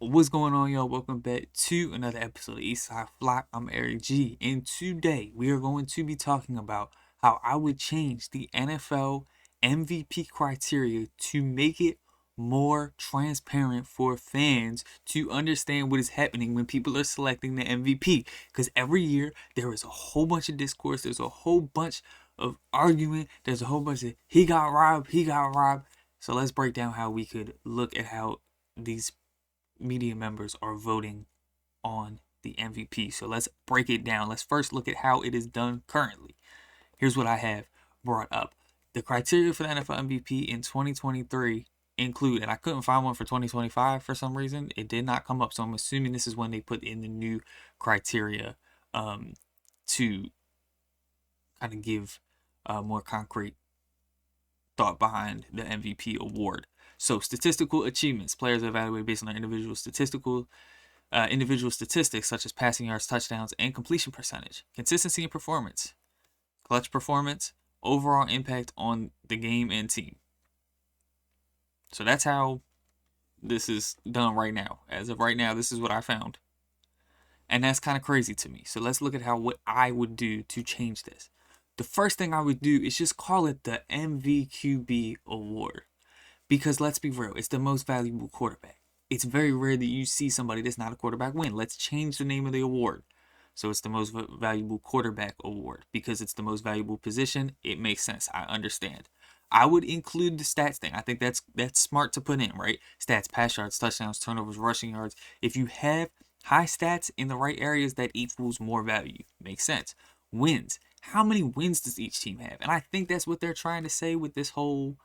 What's going on, y'all? Welcome back to another episode of Eastside Flock. I'm Eric G, and today we are going to be talking about how I would change the NFL MVP criteria to make it more transparent for fans to understand what is happening when people are selecting the MVP. Because every year there is a whole bunch of discourse, there's a whole bunch of arguing, there's a whole bunch of he got robbed, he got robbed. So let's break down how we could look at how these media members are voting on the MVP. So let's break it down. Let's first look at how it is done currently. Here's what I have brought up. The criteria for the NFL MVP in 2023 include, and I couldn't find one for 2025 for some reason. It did not come up. So I'm assuming this is when they put in the new criteria to kind of give more concrete thought behind the MVP award. So statistical achievements. Players are evaluated based on their individual statistics such as passing yards, touchdowns, and completion percentage. Consistency in performance. Clutch performance. Overall impact on the game and team. So that's how this is done right now. As of right now, this is what I found. And that's kind of crazy to me. So let's look at what I would do to change this. The first thing I would do is just call it the MVQB award. Because let's be real, it's the most valuable quarterback. It's very rare that you see somebody that's not a quarterback win. Let's change the name of the award. So it's the most valuable quarterback award. Because it's the most valuable position, it makes sense. I understand. I would include the stats thing. I think that's smart to put in, right? Stats, pass yards, touchdowns, turnovers, rushing yards. If you have high stats in the right areas, that equals more value. Makes sense. Wins. How many wins does each team have? And I think that's what they're trying to say with this whole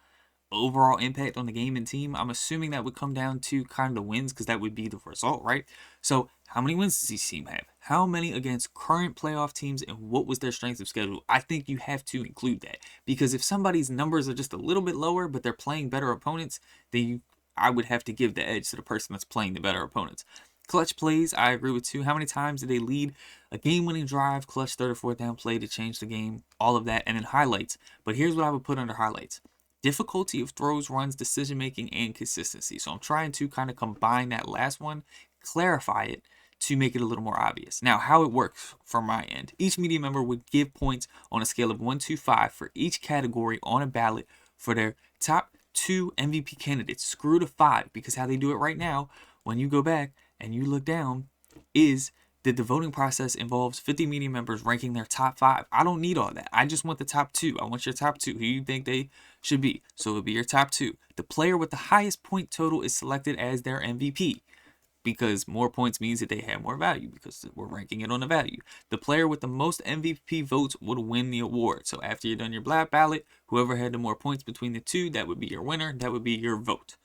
overall impact on the game and team. I'm assuming that would come down to kind of wins because that would be the result, right? So how many wins does each team have? How many against current playoff teams, and what was their strength of schedule? I think you have to include that, because if somebody's numbers are just a little bit lower but they're playing better opponents, then I would have to give the edge to the person that's playing the better opponents. Clutch plays, I agree with too. How many times did they lead a game-winning drive, clutch third or fourth down play to change the game? All of that. And then highlights. But here's what I would put under highlights. Difficulty of throws, runs, decision making, and consistency. So I'm trying to kind of combine that last one, clarify it to make it a little more obvious. Now, how it works from my end. Each media member would give points on a scale of 1 to 5 for each category on a ballot for their top 2 MVP candidates. Screw the 5, because how they do it right now, when you go back and you look down, is that the voting process involves 50 media members ranking their top 5. I don't need all that. I just want the top 2. I want your top 2. Who you think they should be. So it'll be your top 2. The player with the highest point total is selected as their MVP, because more points means that they have more value, because we're ranking it on the value. The player with the most MVP votes would win the award. So after you're done your black ballot, whoever had the more points between the two, that would be your winner. That would be your vote.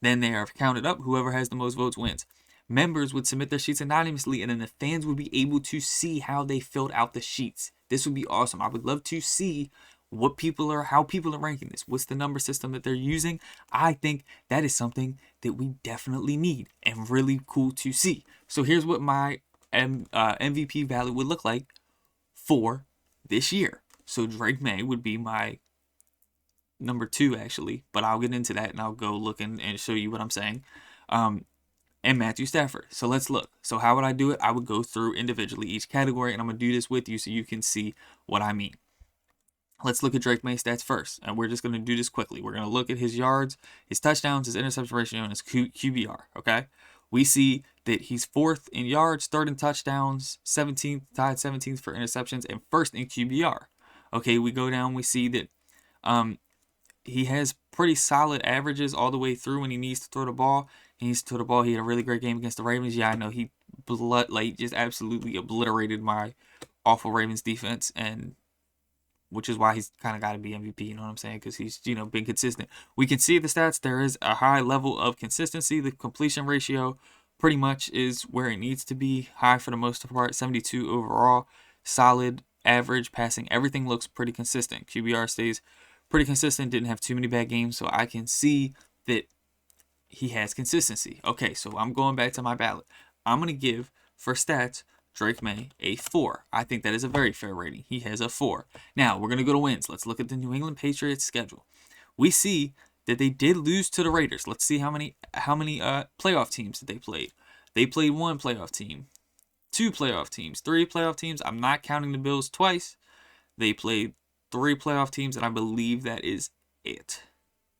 Then they are counted up. Whoever has the most votes wins. Members would submit their sheets anonymously, and then the fans would be able to see how they filled out the sheets. This would be awesome. I would love to see how people are ranking this. What's the number system that they're using? I think that is something that we definitely need and really cool to see. So here's what my MVP value would look like for this year. So Drake May would be my number 2, actually, but I'll get into that and I'll go look and show you what I'm saying. And Matthew Stafford. So let's look. So how would I do it? I would go through individually each category, and I'm going to do this with you so you can see what I mean. Let's look at Drake May's stats first, and we're just going to do this quickly. We're going to look at his yards, his touchdowns, his interception ratio, and his QBR, okay? We see that he's 4th in yards, 3rd in touchdowns, 17th, tied 17th for interceptions, and 1st in QBR. Okay, we go down, we see that he has pretty solid averages all the way through when he needs to throw the ball. He needs to throw the ball. He had a really great game against the Ravens. Yeah, I know he just absolutely obliterated my awful Ravens defense, and which is why he's kind of got to be MVP, you know what I'm saying? Because he's, been consistent. We can see the stats. There is a high level of consistency. The completion ratio pretty much is where it needs to be. High for the most part, 72 overall. Solid, average, passing. Everything looks pretty consistent. QBR stays pretty consistent. Didn't have too many bad games, so I can see that he has consistency. Okay, so I'm going back to my ballot. I'm going to give, for stats, Drake May a 4. I think that is a very fair rating. He has a 4. Now, we're going to go to wins. Let's look at the New England Patriots schedule. We see that they did lose to the Raiders. Let's see how many playoff teams that they played. They played 1 playoff team, 2 playoff teams, 3 playoff teams. I'm not counting the Bills twice. They played 3 playoff teams, and I believe that is it.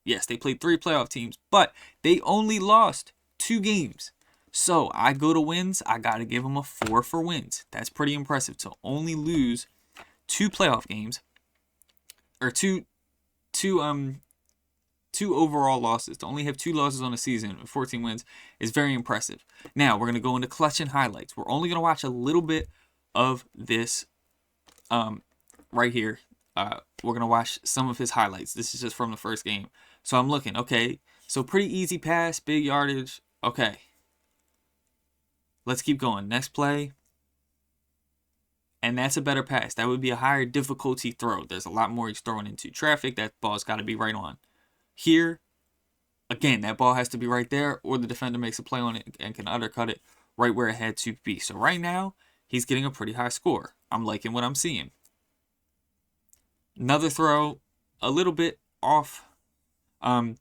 Yes, they played 3 playoff teams, but they only lost 2 games. So I go to wins. I got to give them a 4 for wins. That's pretty impressive to only lose 2 playoff games, or two overall losses. To only have 2 losses on a season and 14 wins is very impressive. Now we're gonna go into clutch and highlights. We're only gonna watch a little bit of this right here. We're gonna watch some of his highlights. This is just from the first game. So I'm looking. Okay, so pretty easy pass, big yardage. Okay, let's keep going. Next play. And that's a better pass. That would be a higher difficulty throw. There's a lot more he's throwing into traffic. That ball's got to be right on. Here, again, that ball has to be right there, or the defender makes a play on it and can undercut it right where it had to be. So right now, he's getting a pretty high score. I'm liking what I'm seeing. Another throw, a little bit off in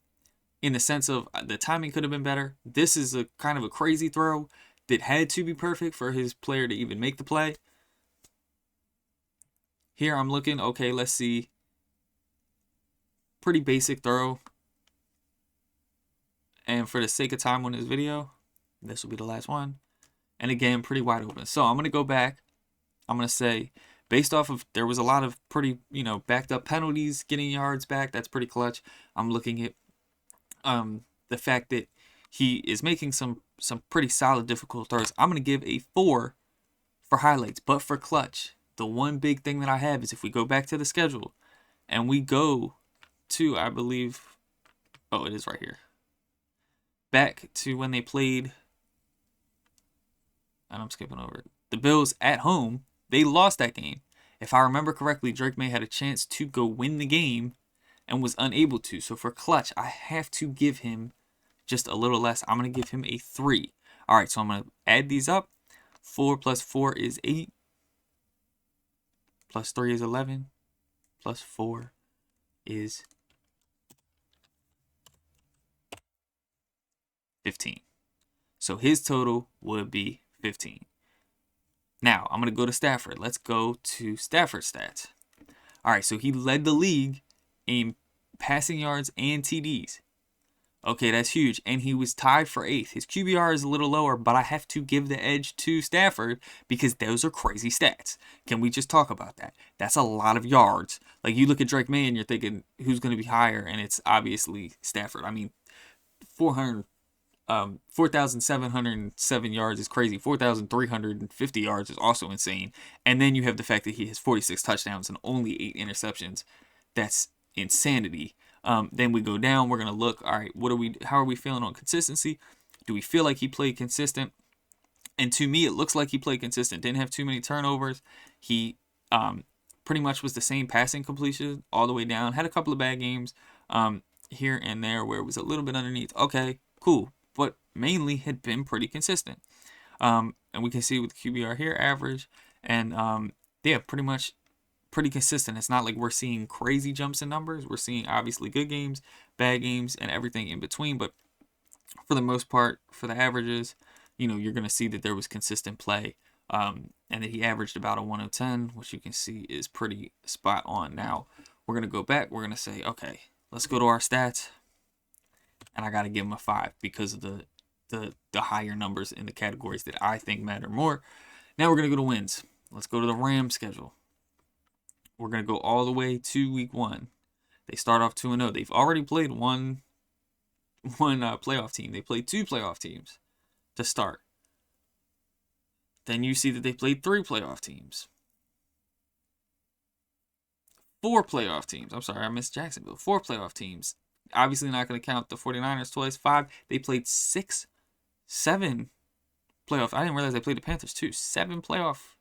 the sense of the timing could have been better. This is a kind of a crazy throw that had to be perfect for his player to even make the play. Here I'm looking, okay, let's see. Pretty basic throw. And for the sake of time on this video, this will be the last one. And again, pretty wide open. So I'm going to go back. I'm going to say, based off of, there was a lot of pretty, backed up penalties, getting yards back. That's pretty clutch. I'm looking at the fact that he is making some pretty solid, difficult throws. I'm going to give a 4 for highlights, but for clutch. The one big thing that I have is if we go back to the schedule and we go to, I believe, oh, it is right here. Back to when they played, and I'm skipping over it, the Bills at home, they lost that game. If I remember correctly, Drake Maye had a chance to go win the game and was unable to. So for clutch, I have to give him just a little less. I'm going to give him a 3. All right, so I'm going to add these up. 4 plus 4 is 8. Plus 3 is 11. Plus 4 is 15. So his total would be 15. Now, I'm going to go to Stafford. Let's go to Stafford stats. All right, so he led the league in passing yards and TDs. Okay, that's huge. And he was tied for 8th. His QBR is a little lower, but I have to give the edge to Stafford because those are crazy stats. Can we just talk about that? That's a lot of yards. Like, you look at Drake Maye and you're thinking, who's going to be higher? And it's obviously Stafford. I mean, 4,707 yards is crazy. 4,350 yards is also insane. And then you have the fact that he has 46 touchdowns and only 8 interceptions. That's insanity. Then we go down. We're gonna look. All right, how are we feeling on consistency? Do we feel like he played consistent? And to me, it looks like he played consistent. Didn't have too many turnovers. He pretty much was the same passing completion all the way down. Had a couple of bad games here and there where it was a little bit underneath. Okay, cool, but mainly had been pretty consistent. And we can see with QBR here, average, and yeah, pretty consistent. It's not like we're seeing crazy jumps in numbers. We're seeing obviously good games, bad games, and everything in between. But for the most part, for the averages, you're going to see that there was consistent play and that he averaged about a 110, which you can see is pretty spot on. Now, we're going to go back. We're going to say, okay, let's go to our stats. And I got to give him a 5 because of the higher numbers in the categories that I think matter more. Now we're going to go to wins. Let's go to the Rams schedule. We're going to go all the way to week 1. They start off 2-0. They've already played one playoff team. They played 2 playoff teams to start. Then you see that they played 3 playoff teams. 4 playoff teams. I'm sorry, I missed Jacksonville. 4 playoff teams. Obviously not going to count the 49ers twice. 5. They played 7 playoff. I didn't realize they played the Panthers too. 7 playoff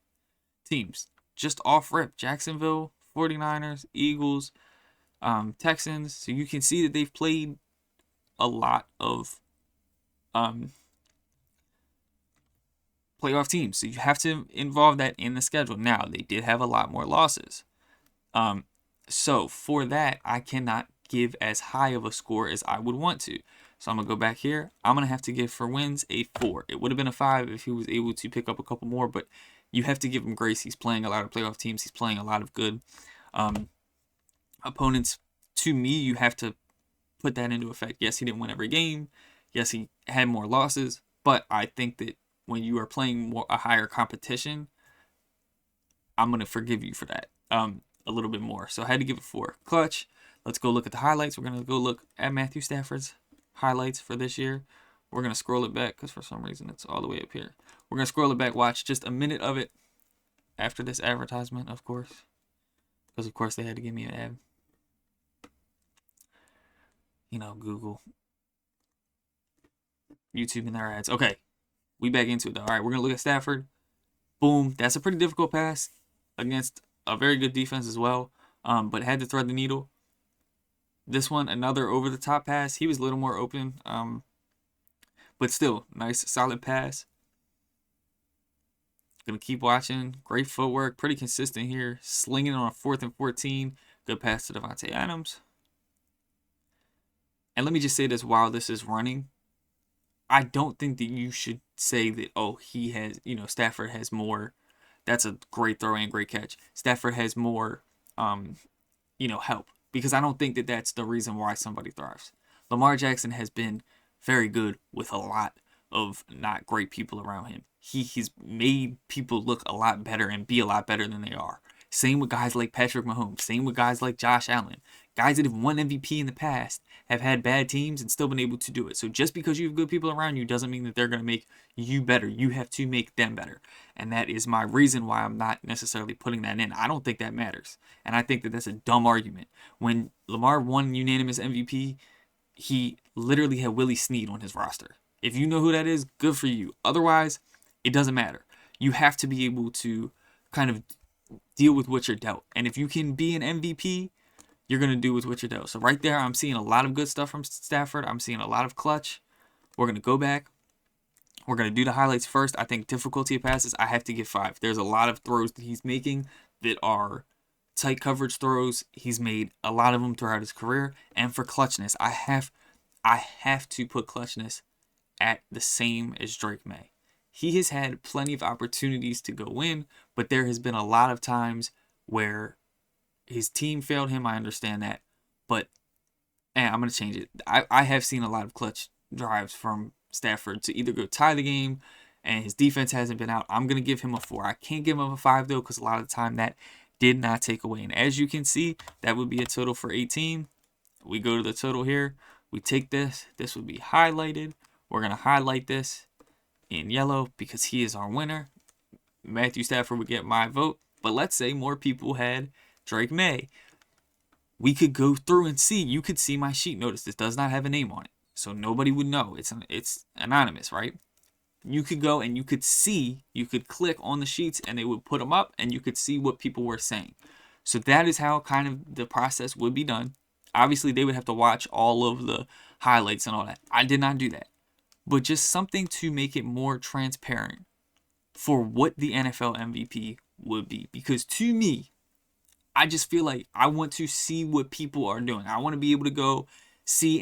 teams. Just off rip. Jacksonville, 49ers, Eagles, Texans. So you can see that they've played a lot of playoff teams. So you have to involve that in the schedule. Now, they did have a lot more losses. So for that, I cannot give as high of a score as I would want to. So I'm going to go back here. I'm going to have to give for wins a 4. It would have been a 5 if he was able to pick up a couple more, but you have to give him grace. He's playing a lot of playoff teams. He's playing a lot of good opponents. To me, you have to put that into effect. Yes, he didn't win every game. Yes, he had more losses, but I think that when you are playing a higher competition, I'm going to forgive you for that a little bit more. So I had to give it 4. Clutch. Let's go look at the highlights. We're going to go look at Matthew Stafford's highlights for this year. We're going to scroll it back because for some reason it's all the way up here. We're going to scroll it back, watch just a minute of it after this advertisement, of course. Because, of course, they had to give me an ad. You know, Google, YouTube, and their ads. Okay, we back into it, though. All right, we're going to look at Stafford. Boom. That's a pretty difficult pass against a very good defense as well, but had to thread the needle. This one, another over-the-top pass. He was a little more open, but still, nice, solid pass. Going to keep watching. Great footwork. Pretty consistent here. Slinging on a 4th and 14. Good pass to Davante Adams. And let me just say this while this is running. I don't think that you should say that, oh, he has, Stafford has more. That's a great throw and great catch. Stafford has more, help. Because I don't think that that's the reason why somebody thrives. Lamar Jackson has been very good with a lot of not great people around him. He's made people look a lot better and be a lot better than they are. Same with guys like Patrick Mahomes. Same with guys like Josh Allen. Guys that have won MVP in the past have had bad teams and still been able to do it. So just because you have good people around you doesn't mean that they're going to make you better. You have to make them better. And that is my reason why I'm not necessarily putting that in. I don't think that matters. And I think that that's a dumb argument. When Lamar won unanimous MVP, he literally had Willie Snead on his roster. If you know who that is, good for you. Otherwise, it doesn't matter. You have to be able to kind of deal with what you're dealt. And if you can be an MVP, you're going to do with what you're dealt. So right there, I'm seeing a lot of good stuff from Stafford. I'm seeing a lot of clutch. We're going to go back. We're going to do the highlights first. I think difficulty of passes, I have to give 5. There's a lot of throws that he's making that are tight coverage throws. He's made a lot of them throughout his career. And for clutchness, I have to put clutchness at the same as Drake May. He has had plenty of opportunities to go in, but there has been a lot of times where his team failed him. I understand that, but I'm going to change it. I have seen a lot of clutch drives from Stafford to either go tie the game, and his defense hasn't been out. I'm going to give him a 4. I can't give him a 5, though, because a lot of the time that did not take away. And as you can see, that would be a total for 18. We go to the total here. We take this. This would be highlighted. We're going to highlight this in yellow because he is our winner. Matthew Stafford would get my vote. But let's say more people had Drake May. We could go through and see. You could see my sheet. Notice this does not have a name on it, so nobody would know. It's anonymous, right? You could go and you could see. You could click on the sheets and they would put them up, and you could see what people were saying. So that is how kind of the process would be done. Obviously, they would have to watch all of the highlights and all that. I did not do that. But just something to make it more transparent for what the NFL MVP would be. Because to me, I just feel like I want to see what people are doing. I want to be able to go see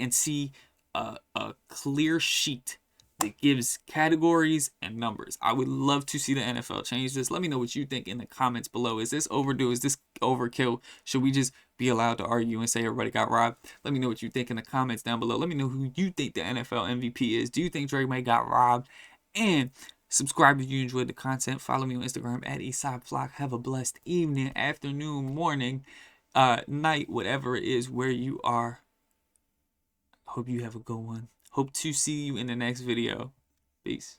a clear sheet that gives categories and numbers. I would love to see the NFL change this. Let me know what you think in the comments below. Is this overdue? Is this overkill? Should we just be allowed to argue and say everybody got robbed? Let me know what you think in the comments down below. Let me know who you think the NFL MVP is. Do you think Drake May got robbed? And subscribe if you enjoyed the content. Follow me on Instagram at EastsideFlock. Have a blessed evening, afternoon, morning, night, whatever it is where you are. Hope you have a good one. Hope to see you in the next video. Peace.